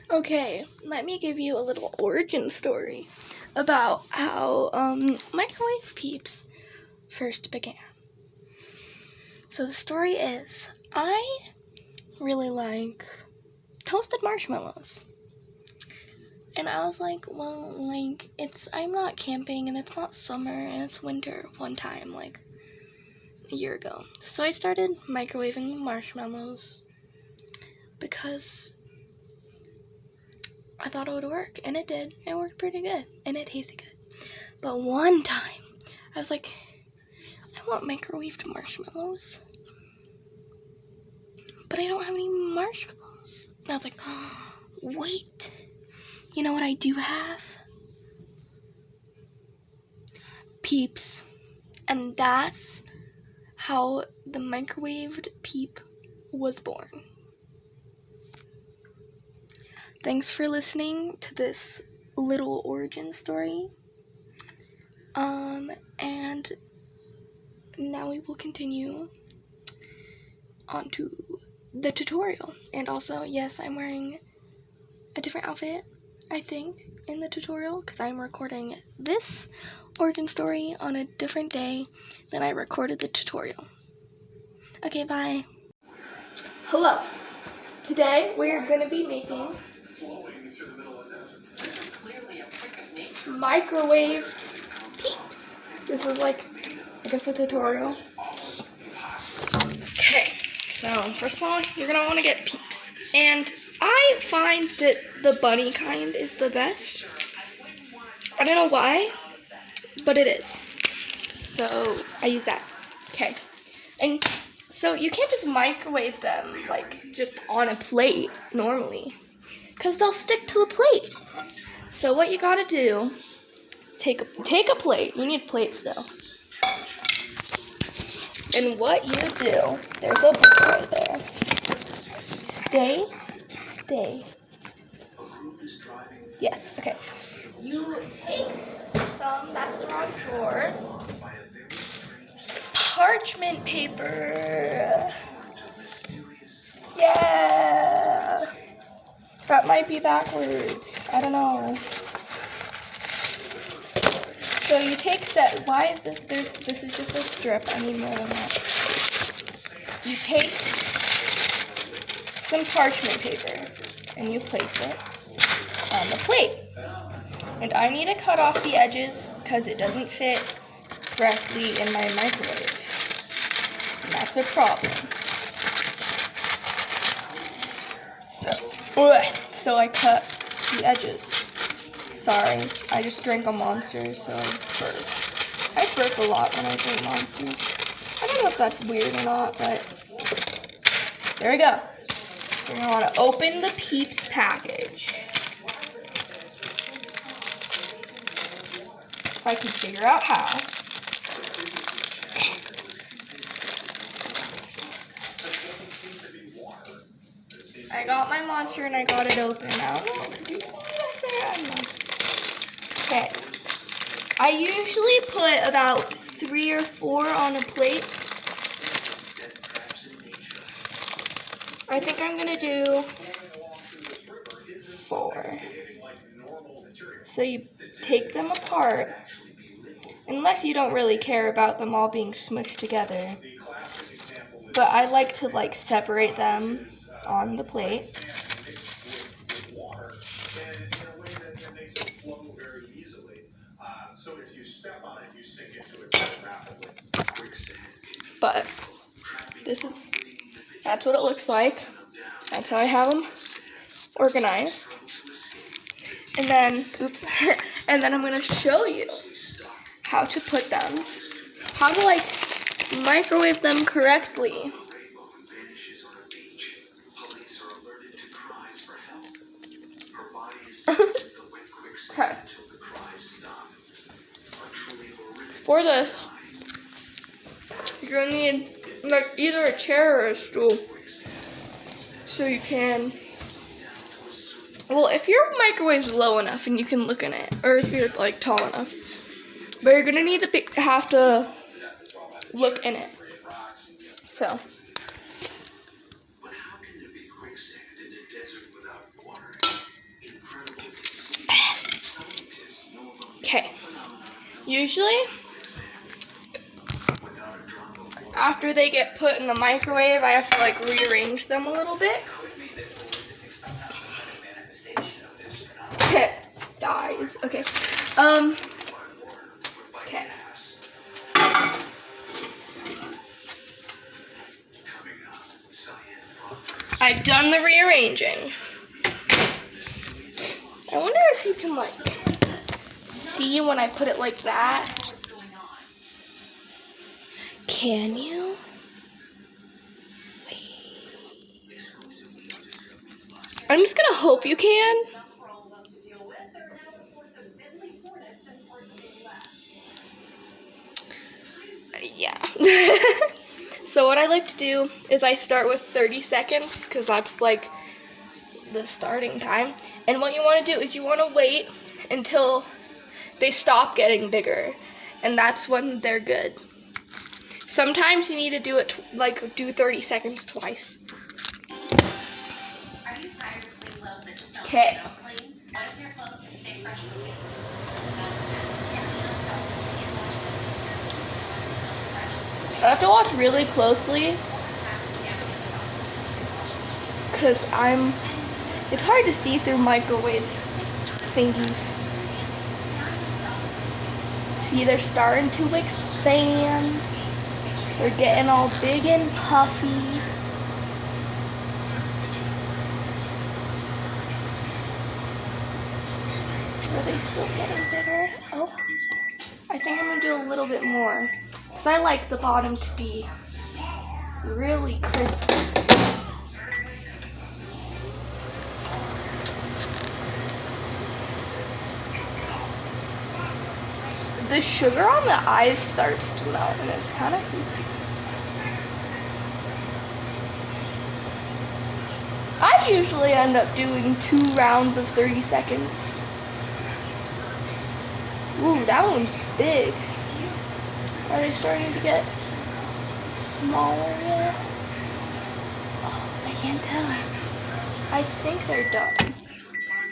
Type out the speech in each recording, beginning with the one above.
Okay, let me give you a little origin story about how microwave peeps first began. So the story is, I really like toasted marshmallows. And I was like, well, like, I'm not camping and it's not summer and it's winter one time, like, a year ago. So I started microwaving marshmallows because I thought it would work, and it did. It worked pretty good, and it tasted good. But one time, I was like, I want microwaved marshmallows, but I don't have any marshmallows. And I was like, oh, wait, you know what I do have? Peeps. And that's how the microwaved peep was born. Thanks for listening to this little origin story. And now we will continue on to the tutorial. And also, yes, I'm wearing a different outfit, I think, in the tutorial, because I'm recording this origin story on a different day than I recorded the tutorial. Okay, bye. Hello. Today we're going to be making microwaved peeps. This is like, I guess, a tutorial. Okay, so first of all, you're going to want to get peeps. And I find that the bunny kind is the best. I don't know why, but it is. So I use that. Okay. And so you can't just microwave them like just on a plate normally, because they'll stick to the plate. So what you gotta do, take a plate. You need plates though. And what you do, there's a book right there. Stay. Yes, okay. You take some, that's the wrong drawer, parchment paper. Yeah. That might be backwards. I don't know. So you take why is this, this is just a strip. I need more than that. You take some parchment paper and you place it on the plate. And I need to cut off the edges because it doesn't fit correctly in my microwave. And that's a problem. So I cut the edges. Sorry, I just drank a Monster, so I burp. I burp a lot when I drink Monsters. I don't know if that's weird or not, but there we go. You're gonna want to open the Peeps package. If I can figure out how. I got my Monster and I got it open now. Okay. I usually put about 3 or 4 on a plate. I think I'm gonna do 4. So you take them apart, unless you don't really care about them all being smushed together. But I like to separate them on the plate. But that's what it looks like. That's how I have them organized. And then, and then I'm gonna show you how to put them, how to microwave them correctly. Okay. For this, you're gonna need either a chair or a stool, so you can. Well, if your microwave's low enough and you can look in it, or if you're tall enough, but you're gonna need to have to look in it. So. Okay. Usually, after they get put in the microwave, I have to like rearrange them a little bit. Thighs. Okay. Okay. I've done the rearranging. I wonder if you can like see when I put it like that. Can you? I'm just gonna hope you can. Yeah. So what I like to do is I start with 30 seconds because that's like the starting time. And what you want to do is you want to wait until they stop getting bigger, and that's when they're good. Sometimes you need to do it do 30 seconds twice. Are you tired of clean clothes that just don't Okay. clean? What if your clothes can stay fresh for weeks? I have to watch really closely because it's hard to see through microwave thingies. See, they're starting to expand. They're getting all big and puffy. Are they still getting bigger? Oh, I think I'm gonna do a little bit more because I like the bottom to be really crispy. The sugar on the eyes starts to melt, and it's kind of creepy. I usually end up doing 2 rounds of 30 seconds. Ooh, that one's big. Are they starting to get smaller yet? Oh, I can't tell. I think they're done.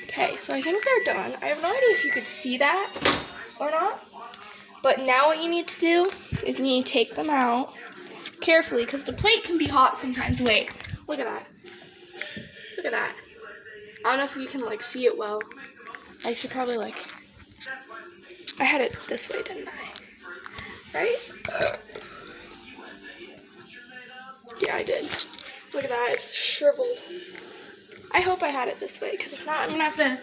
Okay, so I think they're done. I have no idea if you could see that or not. But now what you need to do is you need to take them out carefully because the plate can be hot sometimes. Wait, look at that. Look at that. I don't know if you can like see it well. I should probably I had it this way, didn't I? Right? Yeah, I did. Look at that, it's shriveled. I hope I had it this way because if not, I'm gonna have to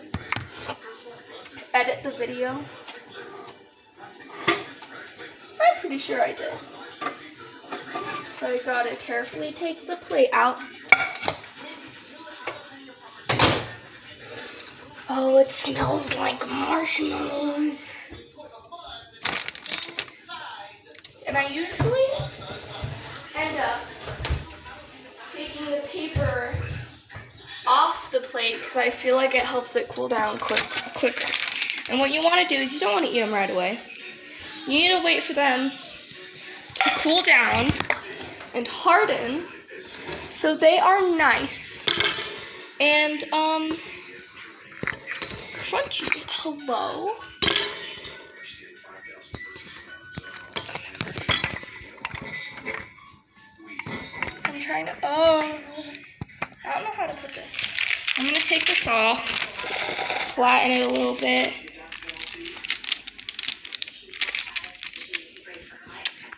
edit the video. I'm pretty sure I did. So I gotta carefully take the plate out. Oh, it smells like marshmallows. And I usually end up taking the paper off the plate because I feel like it helps it cool down quicker. And what you want to do is you don't want to eat them right away. You need to wait for them to cool down and harden so they are nice and crunchy. Hello? I'm trying to, I don't know how to put this. I'm going to take this off, flatten it a little bit.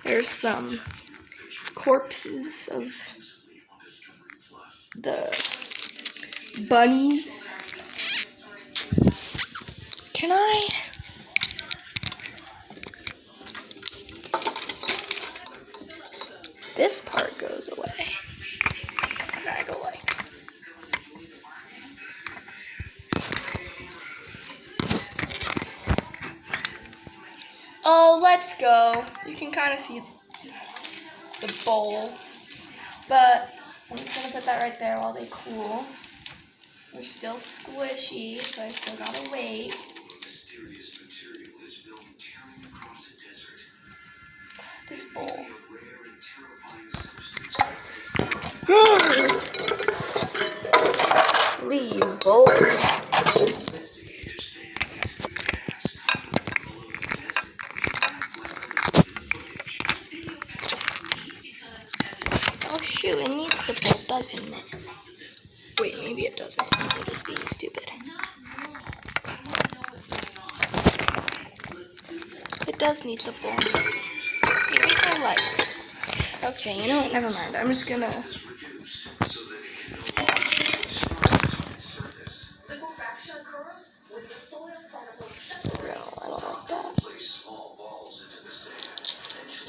There's some corpses of the bunnies. Can I? This part goes away. And I go like. Oh, let's go. You can kind of see the bowl. But I'm just going to put that right there while they cool. They're still squishy, so I still gotta wait. This bowl. Leave bowls. I'm just being stupid. It does need the bones. I like. Okay, you know what? Never mind. I'm just gonna. No, I don't like that.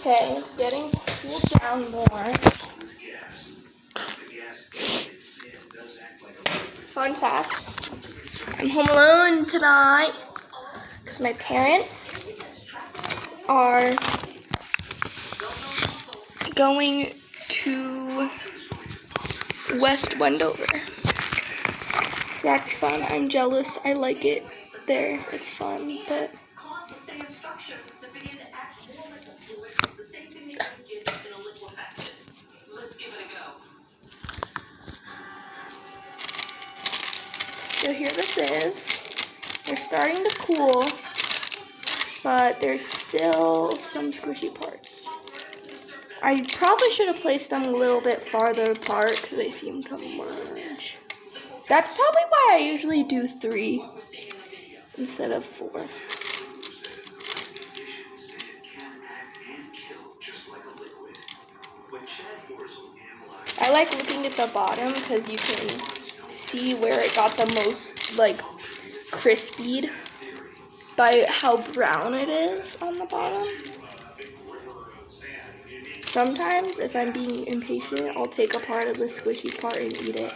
Okay, it's getting cooled down more. Fun fact, I'm home alone tonight because my parents are going to West Wendover. So that's fun. I'm jealous. I like it there. It's fun, but so here this is. They're starting to cool, but there's still some squishy parts. I probably should have placed them a little bit farther apart because they seem to merge. That's probably why I usually do 3 instead of 4. I like looking at the bottom because you can see where it got the most like crispied by how brown it is on the bottom. Sometimes if I'm being impatient, I'll take a part of the squishy part and eat it.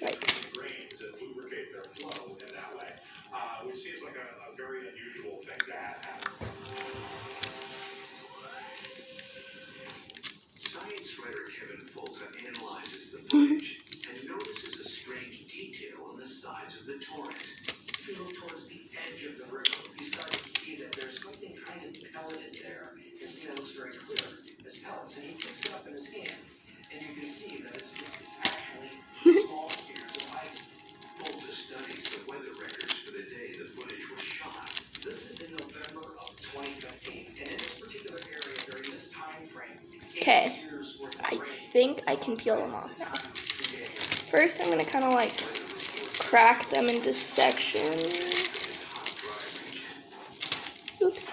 Like, okay, I think I can peel them off now. First, I'm gonna kind of like crack them into sections. Oops.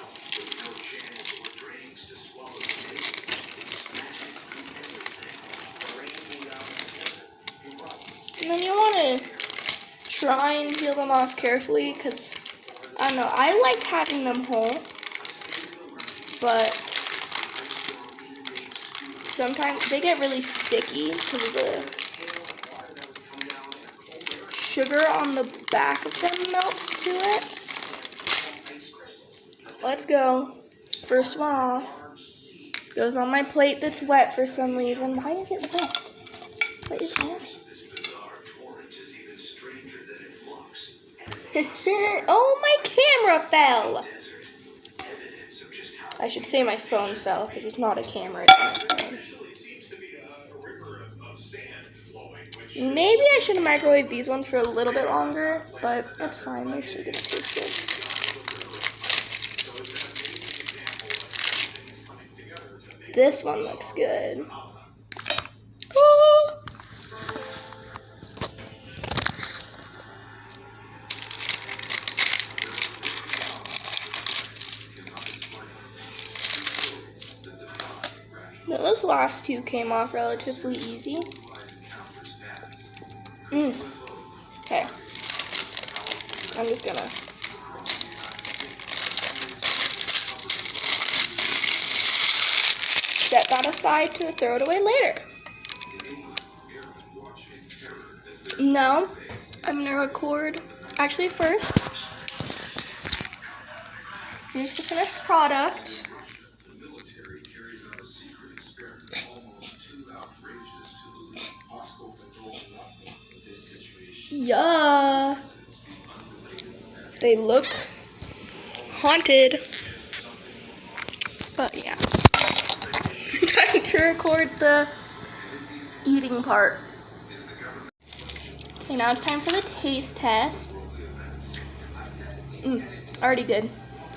And then you want to try and peel them off carefully because, I don't know, I like having them whole, but sometimes they get really sticky because of the sugar on the back of them melts to it. Let's go. First one off. Goes on my plate that's wet for some reason. Why is it wet? What is that? Oh, my camera fell. I should say my phone fell because it's not a camera, it's my phone. Maybe I should have microwaved these ones for a little bit longer, but it's fine. They should get tasted. This one looks good. Oh. Those last 2 came off relatively easy. Okay. I'm just gonna set that aside to throw it away later. No, I'm gonna record. Actually, first, here's the finished product. Yeah. They look haunted. But yeah. Time to record the eating part. Okay, now it's time for the taste test. Already good.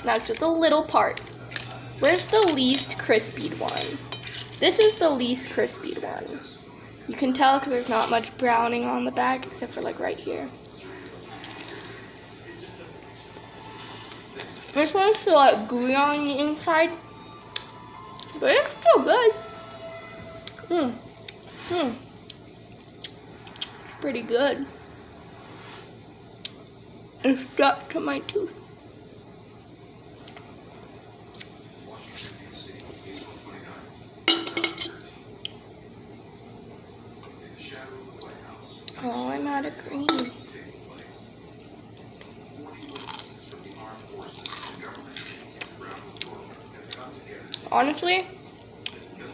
Now it's just a little part. Where's the least crispied one? This is the least crispied one. You can tell because there's not much browning on the back except for like right here. This one's still like gooey on the inside, but it's still good. It's pretty good. It's stuck to my tooth. Oh, I'm out of green. Honestly,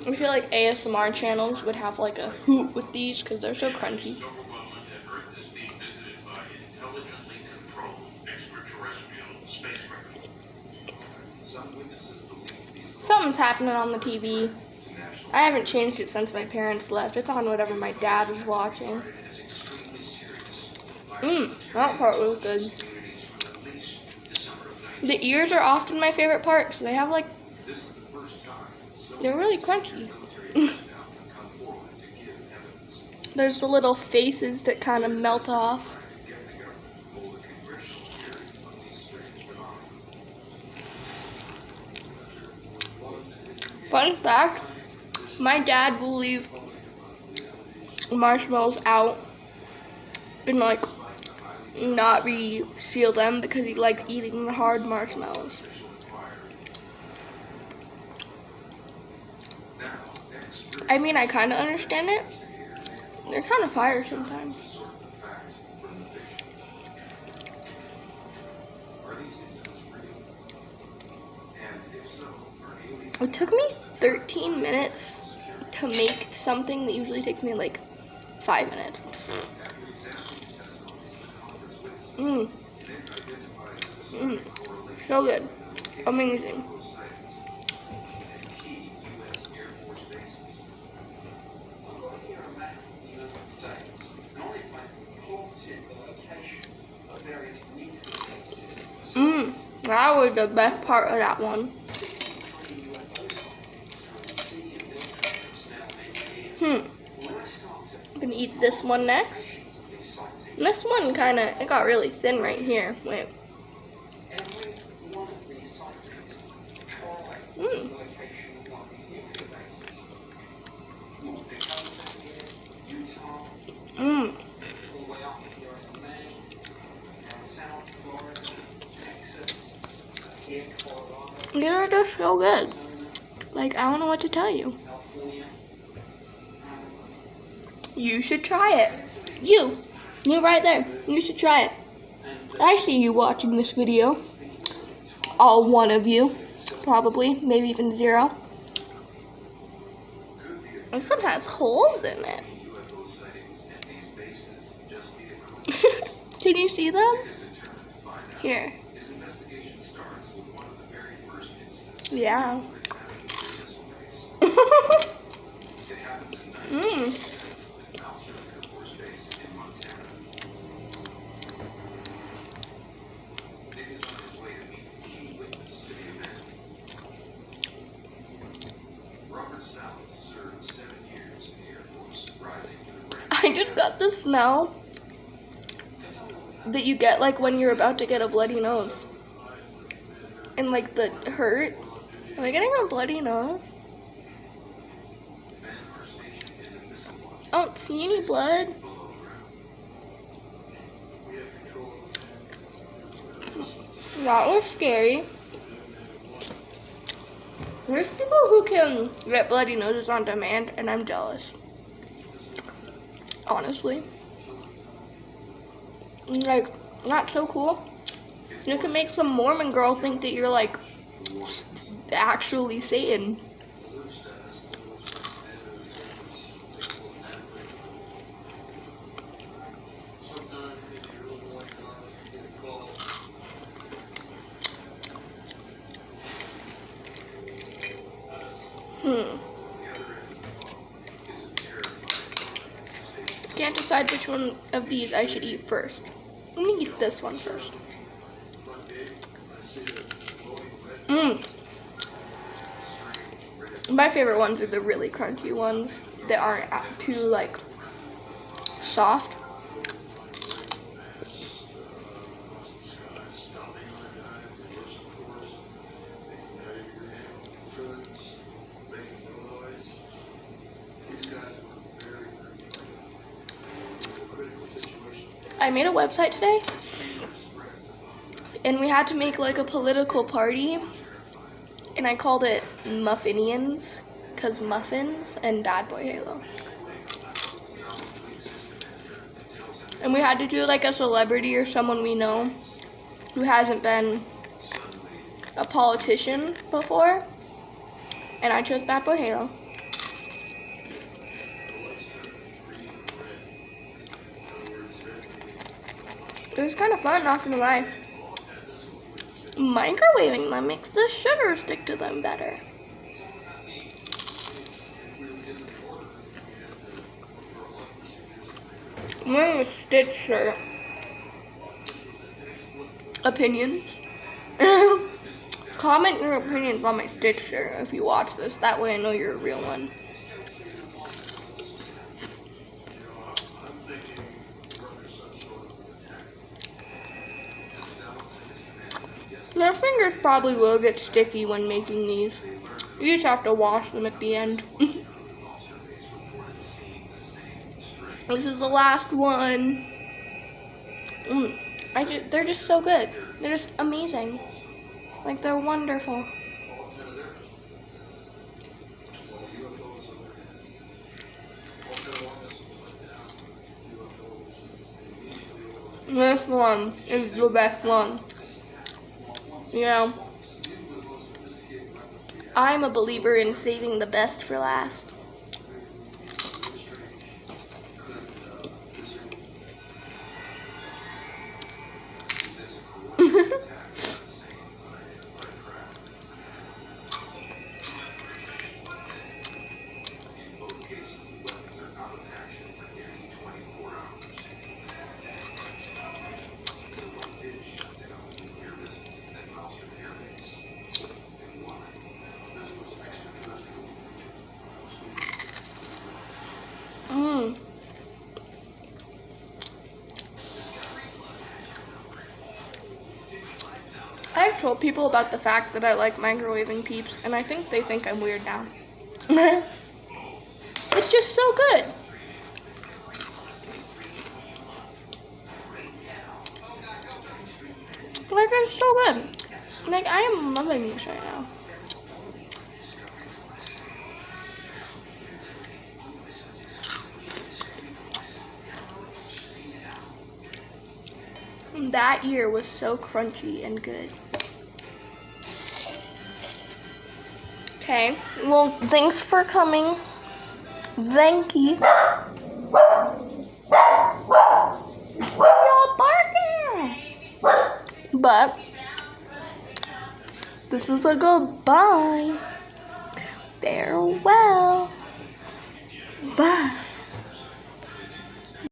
I feel like ASMR channels would have like a hoot with these because they're so crunchy. Something's happening on the TV. I haven't changed it since my parents left. It's on whatever my dad was watching. That part was good. The ears are often my favorite part because they have like, they're really crunchy. There's the little faces that kind of melt off. Fun fact, my dad will leave marshmallows out and like not reseal them because he likes eating the hard marshmallows. I mean, I kind of understand it. They're kind of fire sometimes. It took me 13 minutes to make something that usually takes me like 5 minutes. So good. Amazing. That was the best part of that one. I'm gonna eat this one next. And this one it got really thin right here. Wait. These are just so good. Like, I don't know what to tell you. You should try it. You right there. You should try it. I see you watching this video. All one of you. Probably. Maybe even 0. This one has holes in it. Can you see them? Here. Yeah. I just got the smell that you get like when you're about to get a bloody nose. And like the hurt. Am I getting a bloody nose? I don't see any blood. That was scary. There's people who can get bloody noses on demand, and I'm jealous. Honestly. Like, not so cool. You can make some Mormon girl think that you're like actually Satan. Can't decide which one of these I should eat first. Let me eat this one first. My favorite ones are the really crunchy ones. that aren't too like soft. I made a website today, and we had to make like a political party, and I called it Muffinians, because muffins and Bad Boy Halo. And we had to do like a celebrity or someone we know who hasn't been a politician before, and I chose Bad Boy Halo. It was kind of fun, not gonna lie. Microwaving them makes the sugar stick to them better. I'm wearing a Stitch shirt. Opinions? Comment your opinions on my Stitch shirt if you watch this. That way I know you're a real one. My fingers probably will get sticky when making these. You just have to wash them at the end. This is the last one. They're just so good. They're just amazing. Like, they're wonderful. This one is the best one. Yeah. I'm a believer in saving the best for last. I've told people about the fact that I like microwaving peeps, and I think they think I'm weird now. It's just so good. Like, it's so good. Like, I am loving this right now. That year was so crunchy and good. Okay, well, thanks for coming. Thank you. You're barking. But this is a goodbye. Farewell. Bye.